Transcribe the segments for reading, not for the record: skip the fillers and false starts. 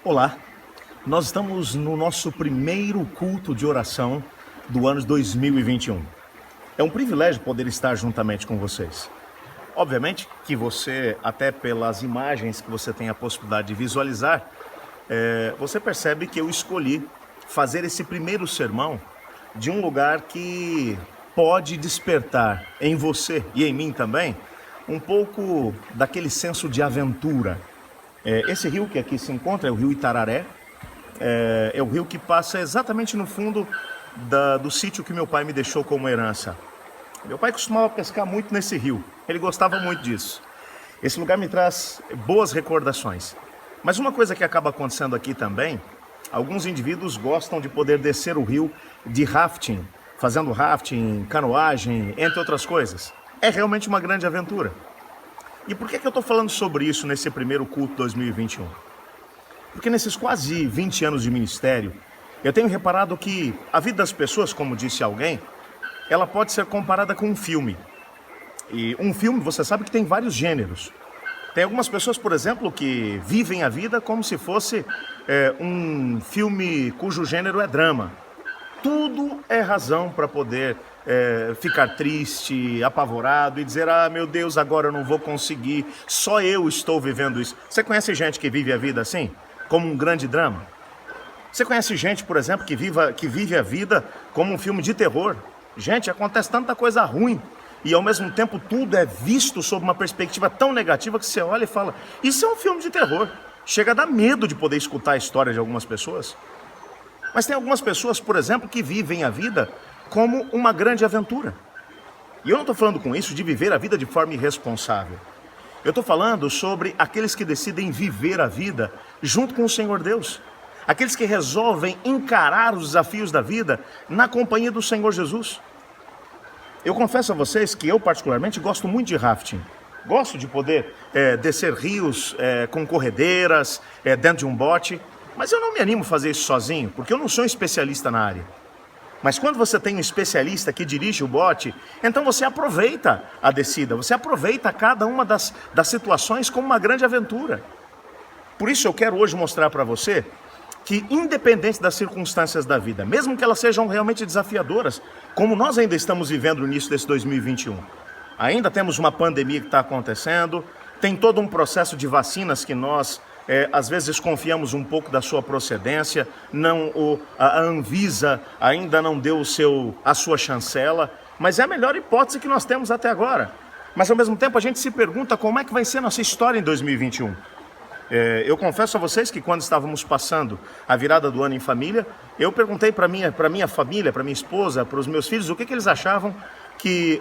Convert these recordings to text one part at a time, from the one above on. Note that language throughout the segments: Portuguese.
Olá, nós estamos no nosso primeiro culto de oração do ano de 2021. É um privilégio poder estar juntamente com vocês. Obviamente que você, até pelas imagens que você tem a possibilidade de visualizar, você percebe que eu escolhi fazer esse primeiro sermão de um lugar que pode despertar em você e em mim também um pouco daquele senso de aventura. Esse rio que aqui se encontra é o rio Itararé, é o rio que passa exatamente no fundo do sítio que meu pai me deixou como herança. Meu pai costumava pescar muito nesse rio, ele gostava muito disso. Esse lugar me traz boas recordações. Mas uma coisa que acaba acontecendo aqui também, alguns indivíduos gostam de poder descer o rio de rafting, fazendo rafting, canoagem, entre outras coisas. É realmente uma grande aventura. E por que eu estou falando sobre isso nesse primeiro culto 2021? Porque nesses quase 20 anos de ministério, eu tenho reparado que a vida das pessoas, como disse alguém, ela pode ser comparada com um filme. E um filme, você sabe que tem vários gêneros. Tem algumas pessoas, por exemplo, que vivem a vida como se fosse um filme cujo gênero é drama. Tudo é razão para poder ficar triste, apavorado e dizer: ah, meu Deus, agora eu não vou conseguir, só eu estou vivendo isso. Você conhece gente que vive a vida assim? Como um grande drama? Você conhece gente, por exemplo, que vive a vida como um filme de terror? Gente, acontece tanta coisa ruim e ao mesmo tempo tudo é visto sob uma perspectiva tão negativa que você olha e fala: isso é um filme de terror. Chega a dar medo de poder escutar a história de algumas pessoas. Mas tem algumas pessoas, por exemplo, que vivem a vida como uma grande aventura. E eu não estou falando com isso de viver a vida de forma irresponsável. Eu estou falando sobre aqueles que decidem viver a vida junto com o Senhor Deus. Aqueles que resolvem encarar os desafios da vida na companhia do Senhor Jesus. Eu confesso a vocês que eu particularmente gosto muito de rafting. Gosto de poder descer rios com corredeiras, dentro de um bote. Mas eu não me animo a fazer isso sozinho, porque eu não sou um especialista na área. Mas quando você tem um especialista que dirige o bote, então você aproveita a descida, você aproveita cada uma das situações como uma grande aventura. Por isso eu quero hoje mostrar para você que, independente das circunstâncias da vida, mesmo que elas sejam realmente desafiadoras, como nós ainda estamos vivendo no início desse 2021, ainda temos uma pandemia que está acontecendo, tem todo um processo de vacinas que nós às vezes desconfiamos um pouco da sua procedência, a Anvisa ainda não deu a sua chancela, mas é a melhor hipótese que nós temos até agora. Mas ao mesmo tempo a gente se pergunta como é que vai ser a nossa história em 2021. Eu confesso a vocês que quando estávamos passando a virada do ano em família, eu perguntei para minha família, para minha esposa, para os meus filhos, o que eles achavam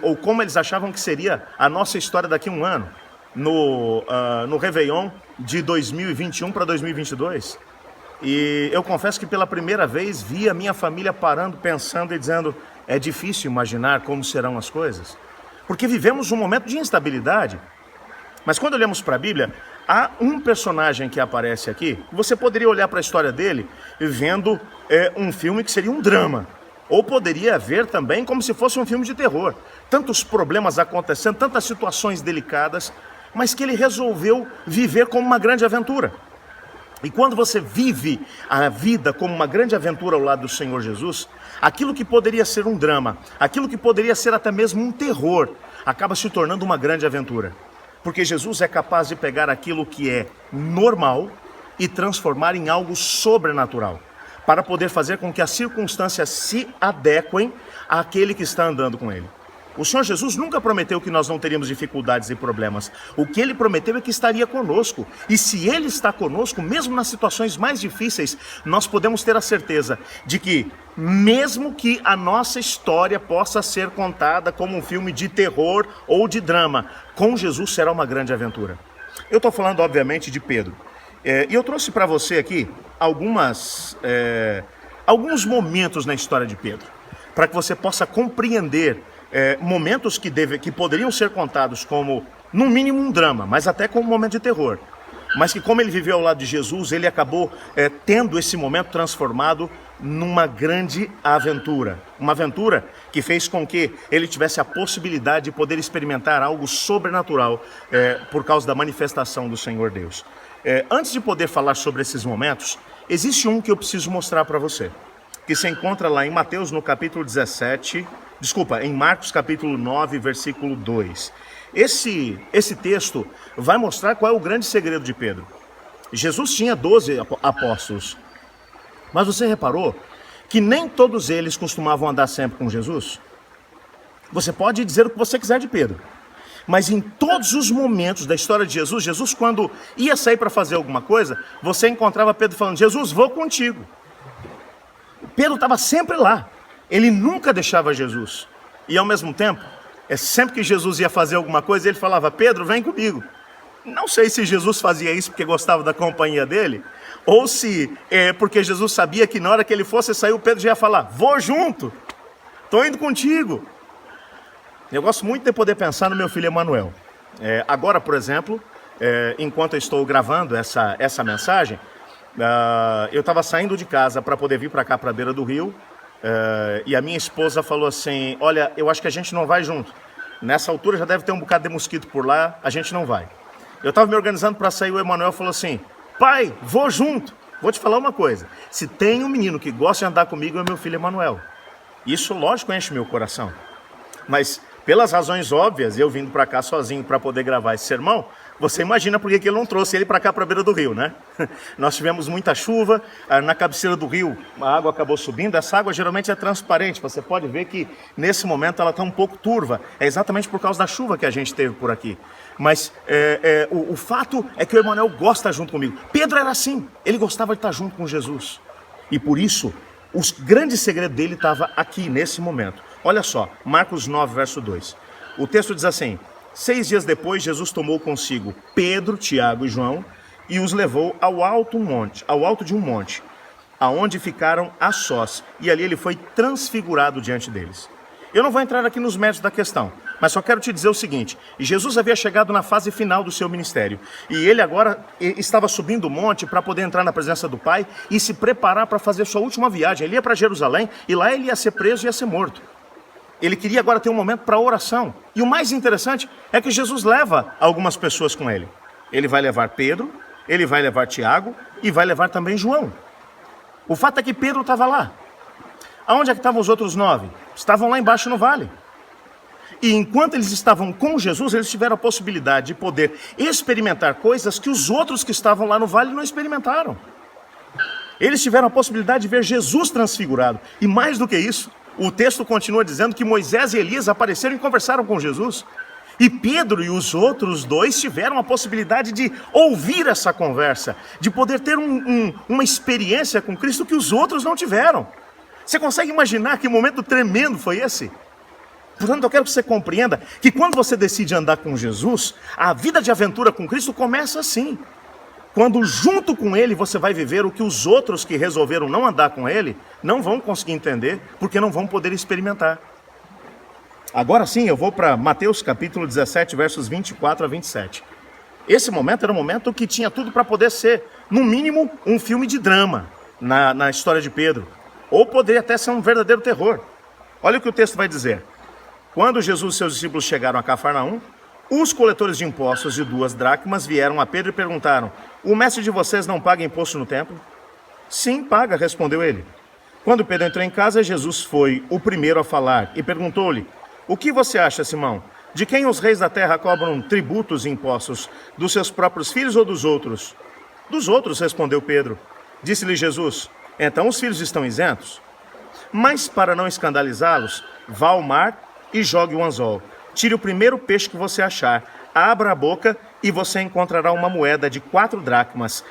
ou como eles achavam que seria a nossa história daqui a um ano. No Réveillon de 2021 para 2022. E eu confesso que pela primeira vez vi a minha família parando, pensando e dizendo: é difícil imaginar como serão as coisas. Porque vivemos um momento de instabilidade. Mas quando olhamos para a Bíblia, há um personagem que aparece aqui, você poderia olhar para a história dele vendo um filme que seria um drama. Ou poderia ver também como se fosse um filme de terror. Tantos problemas acontecendo, tantas situações delicadas, mas que ele resolveu viver como uma grande aventura. E quando você vive a vida como uma grande aventura ao lado do Senhor Jesus, aquilo que poderia ser um drama, aquilo que poderia ser até mesmo um terror, acaba se tornando uma grande aventura. Porque Jesus é capaz de pegar aquilo que é normal e transformar em algo sobrenatural, para poder fazer com que as circunstâncias se adequem àquele que está andando com ele. O Senhor Jesus nunca prometeu que nós não teríamos dificuldades e problemas. O que Ele prometeu é que estaria conosco. E se Ele está conosco, mesmo nas situações mais difíceis, nós podemos ter a certeza de que, mesmo que a nossa história possa ser contada como um filme de terror ou de drama, com Jesus será uma grande aventura. Eu estou falando, obviamente, de Pedro. E eu trouxe para você aqui alguns momentos na história de Pedro, para que você possa compreender momentos que poderiam ser contados como, no mínimo, um drama, mas até como um momento de terror. Mas que, como ele viveu ao lado de Jesus, ele acabou tendo esse momento transformado numa grande aventura. Uma aventura que fez com que ele tivesse a possibilidade de poder experimentar algo sobrenatural por causa da manifestação do Senhor Deus. Antes de poder falar sobre esses momentos, existe um que eu preciso mostrar para você, que se encontra lá em Mateus no capítulo 17, em Marcos capítulo 9, versículo 2. Esse texto vai mostrar qual é o grande segredo de Pedro. Jesus tinha 12 apóstolos, mas você reparou que nem todos eles costumavam andar sempre com Jesus? Você pode dizer o que você quiser de Pedro, mas em todos os momentos da história de Jesus quando ia sair para fazer alguma coisa, você encontrava Pedro falando: Jesus, vou contigo. Pedro estava sempre lá, ele nunca deixava Jesus. E ao mesmo tempo, sempre que Jesus ia fazer alguma coisa, ele falava: Pedro, vem comigo. Não sei se Jesus fazia isso porque gostava da companhia dele, ou se é porque Jesus sabia que na hora que ele fosse sair, o Pedro já ia falar: vou junto, estou indo contigo. Eu gosto muito de poder pensar no meu filho Emanuel. Agora, por exemplo, enquanto eu estou gravando essa mensagem, eu estava saindo de casa para poder vir para cá, para a beira do rio, e a minha esposa falou assim: olha, eu acho que a gente não vai junto. Nessa altura já deve ter um bocado de mosquito por lá, a gente não vai. Eu estava me organizando para sair, o Emanuel falou assim: pai, vou junto. Vou te falar uma coisa, se tem um menino que gosta de andar comigo, é meu filho Emanuel. Isso, lógico, enche meu coração. Mas, pelas razões óbvias, eu vindo para cá sozinho para poder gravar esse sermão, você imagina por que ele não trouxe ele para cá, para a beira do rio, né? Nós tivemos muita chuva, na cabeceira do rio a água acabou subindo. Essa água geralmente é transparente, você pode ver que nesse momento ela está um pouco turva. É exatamente por causa da chuva que a gente teve por aqui. Mas o fato é que o Emanuel gosta junto comigo. Pedro era assim, ele gostava de estar junto com Jesus. E por isso, o grande segredo dele estava aqui, nesse momento. Olha só, Marcos 9, verso 2. O texto diz assim: 6 dias depois, Jesus tomou consigo Pedro, Tiago e João e os levou ao alto de um monte, aonde ficaram a sós, e ali ele foi transfigurado diante deles. Eu não vou entrar aqui nos méritos da questão, mas só quero te dizer o seguinte: Jesus havia chegado na fase final do seu ministério, e ele agora estava subindo o monte para poder entrar na presença do Pai e se preparar para fazer sua última viagem. Ele ia para Jerusalém, e lá ele ia ser preso e ia ser morto. Ele queria agora ter um momento para oração. E o mais interessante é que Jesus leva algumas pessoas com ele. Ele vai levar Pedro, ele vai levar Tiago e vai levar também João. O fato é que Pedro estava lá. Aonde é que estavam os outros 9? Estavam lá embaixo no vale. E enquanto eles estavam com Jesus, eles tiveram a possibilidade de poder experimentar coisas que os outros que estavam lá no vale não experimentaram. Eles tiveram a possibilidade de ver Jesus transfigurado. E mais do que isso, o texto continua dizendo que Moisés e Elias apareceram e conversaram com Jesus. E Pedro e os outros 2 tiveram a possibilidade de ouvir essa conversa, de poder ter uma experiência com Cristo que os outros não tiveram. Você consegue imaginar que momento tremendo foi esse? Portanto, eu quero que você compreenda que quando você decide andar com Jesus, a vida de aventura com Cristo começa assim. Quando junto com Ele você vai viver o que os outros que resolveram não andar com Ele não vão conseguir entender, porque não vão poder experimentar. Agora sim, eu vou para Mateus capítulo 17, versos 24 a 27. Esse momento era um momento que tinha tudo para poder ser, no mínimo, um filme de drama na história de Pedro. Ou poderia até ser um verdadeiro terror. Olha o que o texto vai dizer. Quando Jesus e seus discípulos chegaram a Cafarnaum, os coletores de impostos de 2 dracmas vieram a Pedro e perguntaram: o mestre de vocês não paga imposto no templo? Sim, paga, respondeu ele. Quando Pedro entrou em casa, Jesus foi o primeiro a falar e perguntou-lhe: o que você acha, Simão? De quem os reis da terra cobram tributos e impostos? Dos seus próprios filhos ou dos outros? Dos outros, respondeu Pedro. Disse-lhe Jesus: então os filhos estão isentos? Mas para não escandalizá-los, vá ao mar e jogue o anzol. Tire o primeiro peixe que você achar, abra a boca e você encontrará uma moeda de 4 dracmas.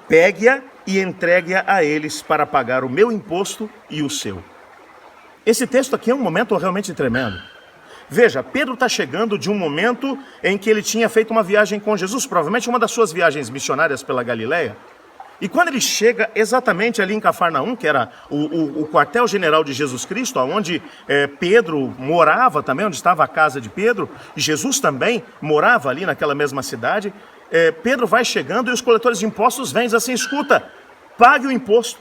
Pegue-a e entregue-a a eles para pagar o meu imposto e o seu. Esse texto aqui é um momento realmente tremendo. Veja, Pedro está chegando de um momento em que ele tinha feito uma viagem com Jesus, provavelmente uma das suas viagens missionárias pela Galileia. E quando ele chega exatamente ali em Cafarnaum, que era o quartel-general de Jesus Cristo, onde Pedro morava também, onde estava a casa de Pedro, e Jesus também morava ali naquela mesma cidade, Pedro vai chegando e os coletores de impostos vêm e dizem assim: escuta, pague o imposto.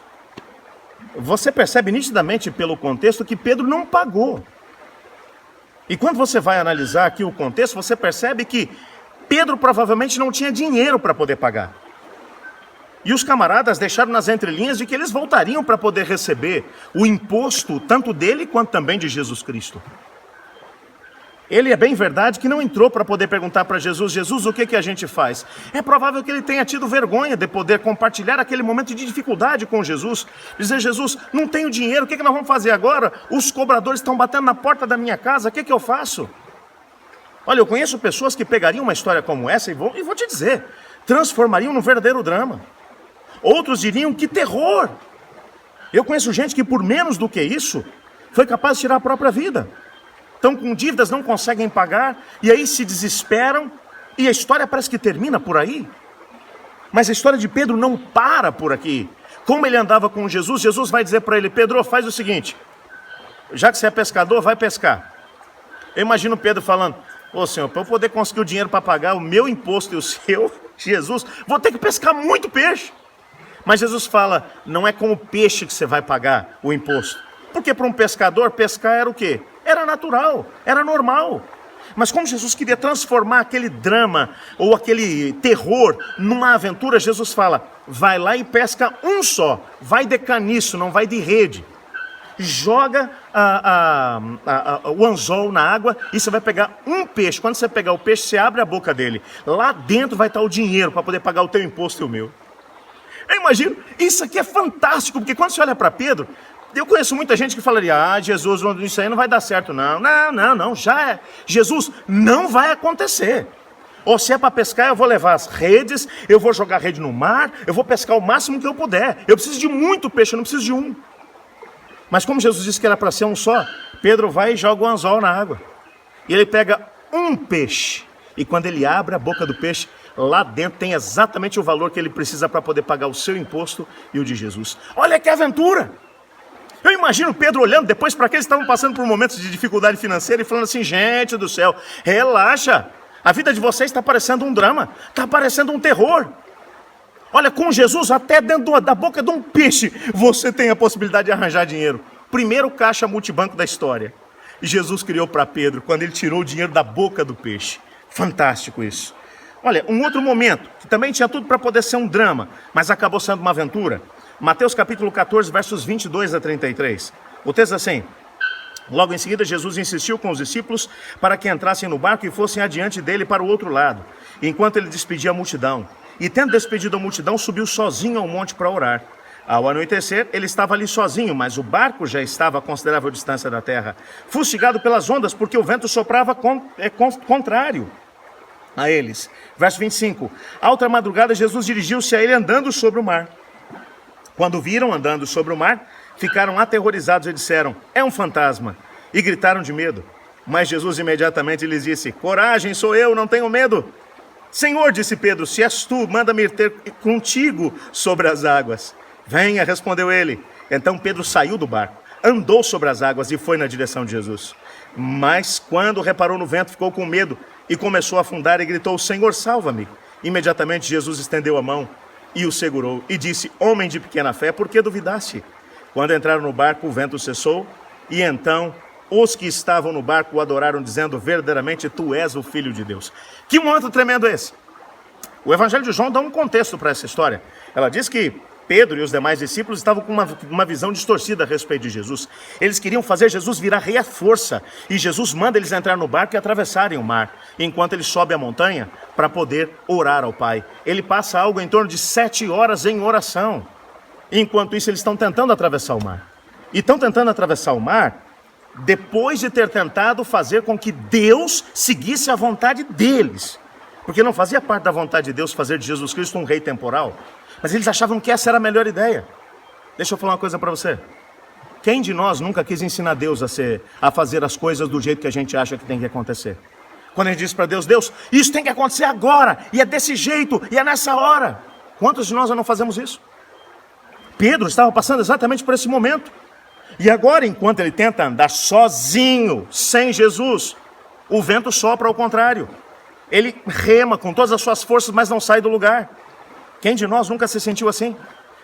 Você percebe nitidamente pelo contexto que Pedro não pagou. E quando você vai analisar aqui o contexto, você percebe que Pedro provavelmente não tinha dinheiro para poder pagar. E os camaradas deixaram nas entrelinhas de que eles voltariam para poder receber o imposto, tanto dele quanto também de Jesus Cristo. Ele é bem verdade que não entrou para poder perguntar para Jesus, Jesus, o que a gente faz? É provável que ele tenha tido vergonha de poder compartilhar aquele momento de dificuldade com Jesus. Dizer, Jesus, não tenho dinheiro, o que nós vamos fazer agora? Os cobradores estão batendo na porta da minha casa, o que eu faço? Olha, eu conheço pessoas que pegariam uma história como essa e vou te dizer, transformariam num verdadeiro drama. Outros diriam, que terror! Eu conheço gente que por menos do que isso, foi capaz de tirar a própria vida. Estão com dívidas, não conseguem pagar, e aí se desesperam, e a história parece que termina por aí. Mas a história de Pedro não para por aqui. Como ele andava com Jesus, Jesus vai dizer para ele, Pedro, faz o seguinte, já que você é pescador, vai pescar. Eu imagino Pedro falando, ô Senhor, para eu poder conseguir o dinheiro para pagar o meu imposto e o seu, Jesus, vou ter que pescar muito peixe. Mas Jesus fala, não é com o peixe que você vai pagar o imposto. Porque para um pescador, pescar era o quê? Era natural, era normal. Mas como Jesus queria transformar aquele drama ou aquele terror numa aventura, Jesus fala, vai lá e pesca um só, vai de caniço, não vai de rede. Joga o anzol na água e você vai pegar um peixe. Quando você pegar o peixe, você abre a boca dele. Lá dentro vai estar o dinheiro para poder pagar o teu imposto e o meu. Eu imagino, isso aqui é fantástico, porque quando você olha para Pedro, eu conheço muita gente que falaria, Jesus, isso aí não vai dar certo, não, já é. Jesus, não vai acontecer. Ou se é para pescar, eu vou levar as redes, eu vou jogar rede no mar, eu vou pescar o máximo que eu puder. Eu preciso de muito peixe, eu não preciso de um. Mas como Jesus disse que era para ser um só, Pedro vai e joga o anzol na água. E ele pega um peixe. E quando ele abre a boca do peixe, lá dentro tem exatamente o valor que ele precisa para poder pagar o seu imposto e o de Jesus. Olha que aventura! Eu imagino Pedro olhando depois para aqueles que estavam passando por momentos de dificuldade financeira e falando assim, gente do céu, relaxa, a vida de vocês está parecendo um drama, está parecendo um terror. Olha, com Jesus, até dentro da boca de um peixe, você tem a possibilidade de arranjar dinheiro. Primeiro caixa multibanco da história. Jesus criou para Pedro, quando ele tirou o dinheiro da boca do peixe. Fantástico isso. Olha, um outro momento, que também tinha tudo para poder ser um drama, mas acabou sendo uma aventura. Mateus capítulo 14, versos 22 a 33. O texto é assim, logo em seguida Jesus insistiu com os discípulos para que entrassem no barco e fossem adiante dele para o outro lado, enquanto ele despedia a multidão. E tendo despedido a multidão, subiu sozinho ao monte para orar. Ao anoitecer, ele estava ali sozinho, mas o barco já estava a considerável distância da terra, fustigado pelas ondas, porque o vento soprava contrário a eles. Verso 25. À outra madrugada, Jesus dirigiu-se a ele andando sobre o mar. Quando viram andando sobre o mar, ficaram aterrorizados e disseram, é um fantasma, e gritaram de medo. Mas Jesus imediatamente lhes disse, coragem, sou eu, não tenho medo. Senhor, disse Pedro, se és tu, manda-me ir ter contigo sobre as águas. Venha, respondeu ele. Então Pedro saiu do barco, andou sobre as águas e foi na direção de Jesus. Mas quando reparou no vento, ficou com medo e começou a afundar e gritou, Senhor, salva-me. Imediatamente Jesus estendeu a mão e o segurou e disse, homem de pequena fé, por que duvidaste? Quando entraram no barco, o vento cessou e então os que estavam no barco o adoraram, dizendo, verdadeiramente tu és o Filho de Deus. Que momento tremendo é esse? O Evangelho de João dá um contexto para essa história. Ela diz que Pedro e os demais discípulos estavam com uma visão distorcida a respeito de Jesus. Eles queriam fazer Jesus virar rei à força. E Jesus manda eles entrar no barco e atravessarem o mar, enquanto ele sobe a montanha para poder orar ao Pai. Ele passa algo em torno de 7 horas em oração. Enquanto isso, eles estão tentando atravessar o mar. E estão tentando atravessar o mar depois de ter tentado fazer com que Deus seguisse a vontade deles. Porque não fazia parte da vontade de Deus fazer de Jesus Cristo um rei temporal. Mas eles achavam que essa era a melhor ideia. Deixa eu falar uma coisa para você. Quem de nós nunca quis ensinar Deus a fazer as coisas do jeito que a gente acha que tem que acontecer? Quando a gente diz para Deus, Deus, isso tem que acontecer agora, e é desse jeito, e é nessa hora. Quantos de nós não fazemos isso? Pedro estava passando exatamente por esse momento. E agora, enquanto ele tenta andar sozinho, sem Jesus, o vento sopra ao contrário. Ele rema com todas as suas forças, mas não sai do lugar. Quem de nós nunca se sentiu assim?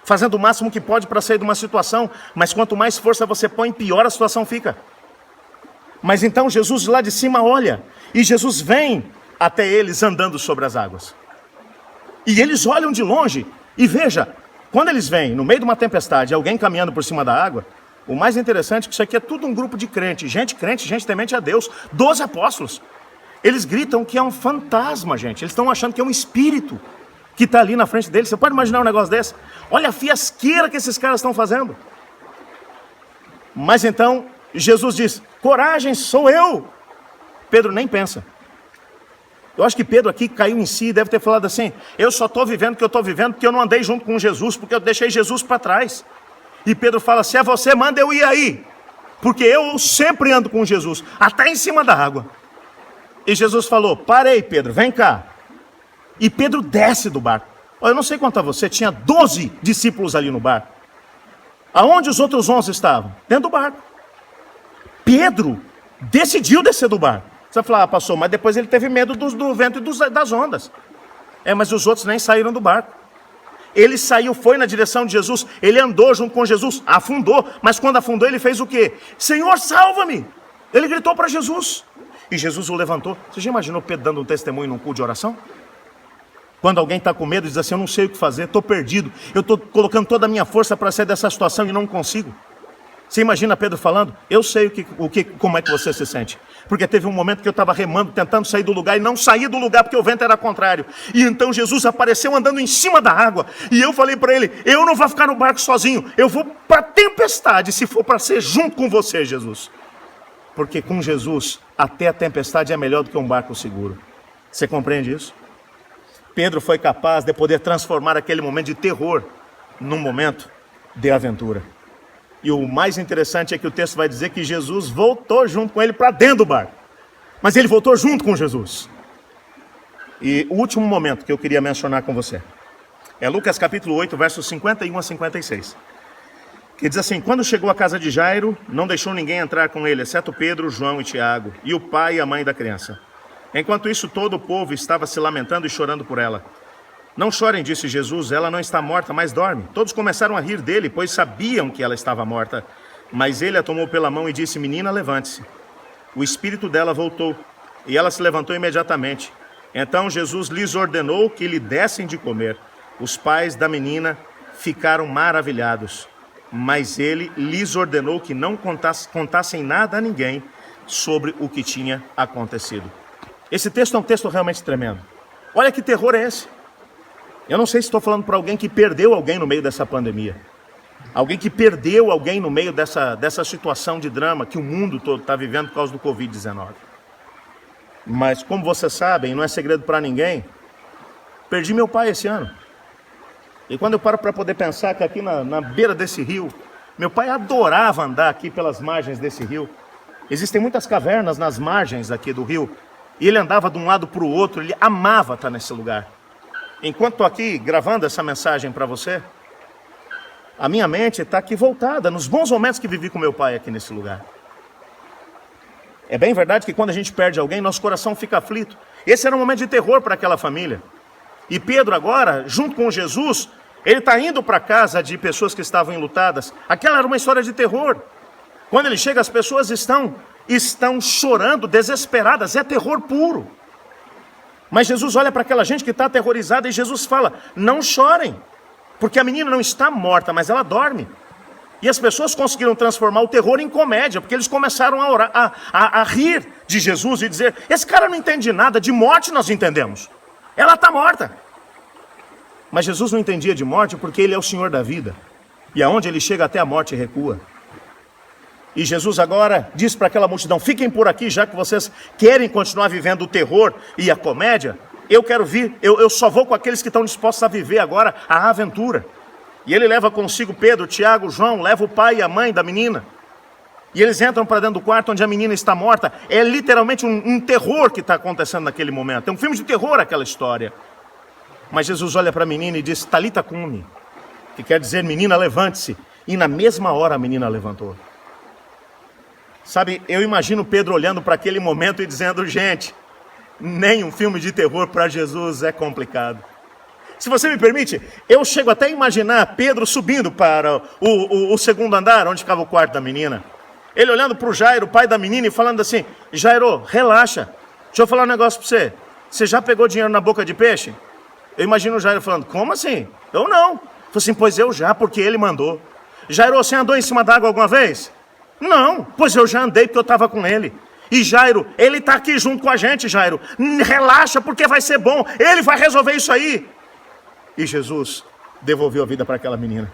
Fazendo o máximo que pode para sair de uma situação, mas quanto mais força você põe, pior a situação fica. Mas então Jesus lá de cima olha, e Jesus vem até eles andando sobre as águas. E eles olham de longe e veja, quando eles veem no meio de uma tempestade alguém caminhando por cima da água, o mais interessante é que isso aqui é tudo um grupo de crente, gente temente a Deus, 12 apóstolos. Eles gritam que é um fantasma, gente. Eles estão achando que é um espírito que está ali na frente deles. Você pode imaginar um negócio desse? Olha a fiasqueira que esses caras estão fazendo. Mas então Jesus diz, coragem, sou eu. Pedro nem pensa. Eu acho que Pedro aqui caiu em si e deve ter falado assim, eu só estou vivendo o que eu estou vivendo porque eu não andei junto com Jesus, porque eu deixei Jesus para trás. E Pedro fala, se é você, manda eu ir aí, porque eu sempre ando com Jesus, até em cima da água. E Jesus falou, parei Pedro, vem cá. E Pedro desce do barco. Eu não sei quanto a você, tinha 12 discípulos ali no barco. Aonde os outros 11 estavam? Dentro do barco. Pedro decidiu descer do barco. Você vai falar, pastor, mas depois ele teve medo do vento e das ondas. Mas os outros nem saíram do barco. Ele saiu, foi na direção de Jesus, ele andou junto com Jesus, afundou, mas quando afundou ele fez o quê? Senhor, salva-me! Ele gritou para Jesus, e Jesus o levantou. Você já imaginou Pedro dando um testemunho num culto de oração? Quando alguém está com medo, diz assim, eu não sei o que fazer, estou perdido, eu estou colocando toda a minha força para sair dessa situação e não consigo. Você imagina Pedro falando, eu sei como é que você se sente. Porque teve um momento que eu estava remando, tentando sair do lugar e não saía do lugar porque o vento era contrário. E então Jesus apareceu andando em cima da água. E eu falei para ele, eu não vou ficar no barco sozinho, eu vou para a tempestade, se for para ser junto com você, Jesus. Porque com Jesus, até a tempestade é melhor do que um barco seguro. Você compreende isso? Pedro foi capaz de poder transformar aquele momento de terror num momento de aventura. E o mais interessante é que o texto vai dizer que Jesus voltou junto com ele para dentro do barco. Mas ele voltou junto com Jesus. E o último momento que eu queria mencionar com você é Lucas capítulo 8, versos 51 a 56. Que diz assim, quando chegou à casa de Jairo, não deixou ninguém entrar com ele, exceto Pedro, João e Tiago, e o pai e a mãe da criança. Enquanto isso, todo o povo estava se lamentando e chorando por ela. Não chorem, disse Jesus, ela não está morta, mas dorme. Todos começaram a rir dele, pois sabiam que ela estava morta. Mas ele a tomou pela mão e disse, menina, levante-se. O espírito dela voltou, e ela se levantou imediatamente. Então Jesus lhes ordenou que lhe dessem de comer. Os pais da menina ficaram maravilhados, mas ele lhes ordenou que não contassem nada a ninguém sobre o que tinha acontecido. Esse texto é um texto realmente tremendo. Olha que terror é esse. Eu não sei se estou falando para alguém que perdeu alguém no meio dessa pandemia. Alguém que perdeu alguém no meio dessa situação de drama que o mundo todo está vivendo por causa do Covid-19. Mas como vocês sabem, não é segredo para ninguém, perdi meu pai esse ano. E quando eu paro para poder pensar que aqui na beira desse rio, meu pai adorava andar aqui pelas margens desse rio. Existem muitas cavernas nas margens aqui do rio. E ele andava de um lado para o outro, ele amava estar nesse lugar. Enquanto estou aqui gravando essa mensagem para você, a minha mente está aqui voltada nos bons momentos que vivi com meu pai aqui nesse lugar. É bem verdade que quando a gente perde alguém, nosso coração fica aflito. Esse era um momento de terror para aquela família. E Pedro agora, junto com Jesus, ele está indo para a casa de pessoas que estavam enlutadas. Aquela era uma história de terror. Quando ele chega, as pessoas estão chorando, desesperadas, é terror puro. Mas Jesus olha para aquela gente que está aterrorizada e Jesus fala, não chorem, porque a menina não está morta, mas ela dorme. E as pessoas conseguiram transformar o terror em comédia, porque eles começaram a orar, a rir de Jesus e dizer, esse cara não entende nada, de morte nós entendemos, ela está morta. Mas Jesus não entendia de morte porque ele é o Senhor da vida, e aonde ele chega até a morte recua. E Jesus agora diz para aquela multidão, fiquem por aqui, já que vocês querem continuar vivendo o terror e a comédia, eu quero vir, eu só vou com aqueles que estão dispostos a viver agora a aventura. E ele leva consigo Pedro, Tiago, João, leva o pai e a mãe da menina. E eles entram para dentro do quarto onde a menina está morta. É literalmente um terror que está acontecendo naquele momento. É um filme de terror aquela história. Mas Jesus olha para a menina e diz, Talita cumi, que quer dizer, menina, levante-se. E na mesma hora a menina levantou. Sabe, eu imagino Pedro olhando para aquele momento e dizendo, gente, nem um filme de terror para Jesus é complicado. Se você me permite, eu chego até a imaginar Pedro subindo para o segundo andar, onde ficava o quarto da menina. Ele olhando para o Jairo, pai da menina, e falando assim, Jairo, relaxa, deixa eu falar um negócio para você. você já pegou dinheiro na boca de peixe? Eu imagino o Jairo falando, como assim? Eu não. Falei assim, pois eu já, porque ele mandou. Jairo, você andou em cima d'água alguma vez? Não, pois eu já andei porque eu estava com ele. E Jairo, ele está aqui junto com a gente, Jairo. Relaxa porque vai ser bom, ele vai resolver isso aí. E Jesus devolveu a vida para aquela menina.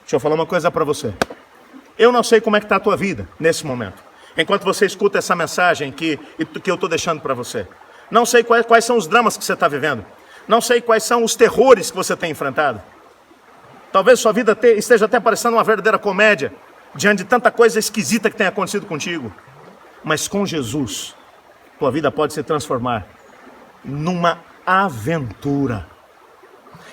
Deixa eu falar uma coisa para você. Eu não sei como é que está a tua vida nesse momento. Enquanto você escuta essa mensagem que eu estou deixando para você. Não sei quais são os dramas que você está vivendo. Não sei quais são os terrores que você tem enfrentado. Talvez sua vida esteja até parecendo uma verdadeira comédia, diante de tanta coisa esquisita que tem acontecido contigo. Mas com Jesus, tua vida pode se transformar numa aventura.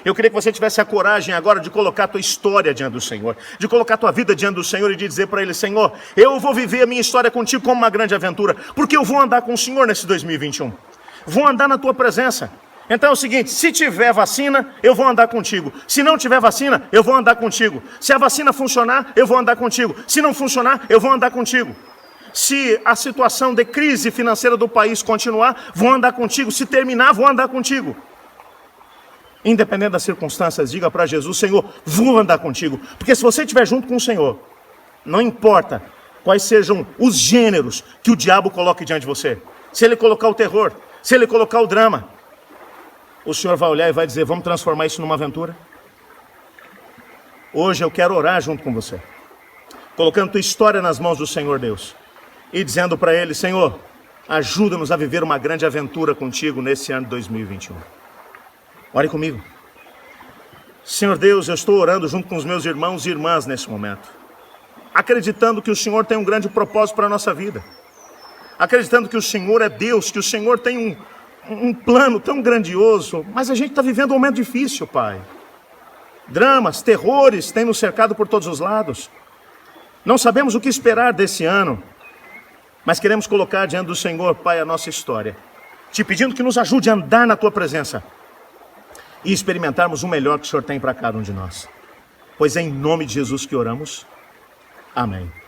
Eu queria que você tivesse a coragem agora de colocar a tua história diante do Senhor, de colocar a tua vida diante do Senhor e de dizer para Ele, Senhor, eu vou viver a minha história contigo como uma grande aventura, porque eu vou andar com o Senhor nesse 2021. Vou andar na tua presença. Então é o seguinte, se tiver vacina, eu vou andar contigo. Se não tiver vacina, eu vou andar contigo. Se a vacina funcionar, eu vou andar contigo. Se não funcionar, eu vou andar contigo. Se a situação de crise financeira do país continuar, vou andar contigo. Se terminar, vou andar contigo. Independente das circunstâncias, diga para Jesus, Senhor, vou andar contigo. Porque se você estiver junto com o Senhor, não importa quais sejam os gêneros que o diabo coloque diante de você. Se ele colocar o terror, se ele colocar o drama, o Senhor vai olhar e vai dizer, vamos transformar isso numa aventura? Hoje eu quero orar junto com você, colocando tua história nas mãos do Senhor Deus e dizendo para Ele, Senhor, ajuda-nos a viver uma grande aventura contigo nesse ano de 2021. Ore comigo. Senhor Deus, eu estou orando junto com os meus irmãos e irmãs nesse momento, acreditando que o Senhor tem um grande propósito para a nossa vida, acreditando que o Senhor é Deus, que o Senhor tem um plano tão grandioso, mas a gente está vivendo um momento difícil, Pai. Dramas, terrores têm nos cercado por todos os lados. Não sabemos o que esperar desse ano, mas queremos colocar diante do Senhor, Pai, a nossa história, te pedindo que nos ajude a andar na Tua presença e experimentarmos o melhor que o Senhor tem para cada um de nós. Pois é em nome de Jesus que oramos. Amém.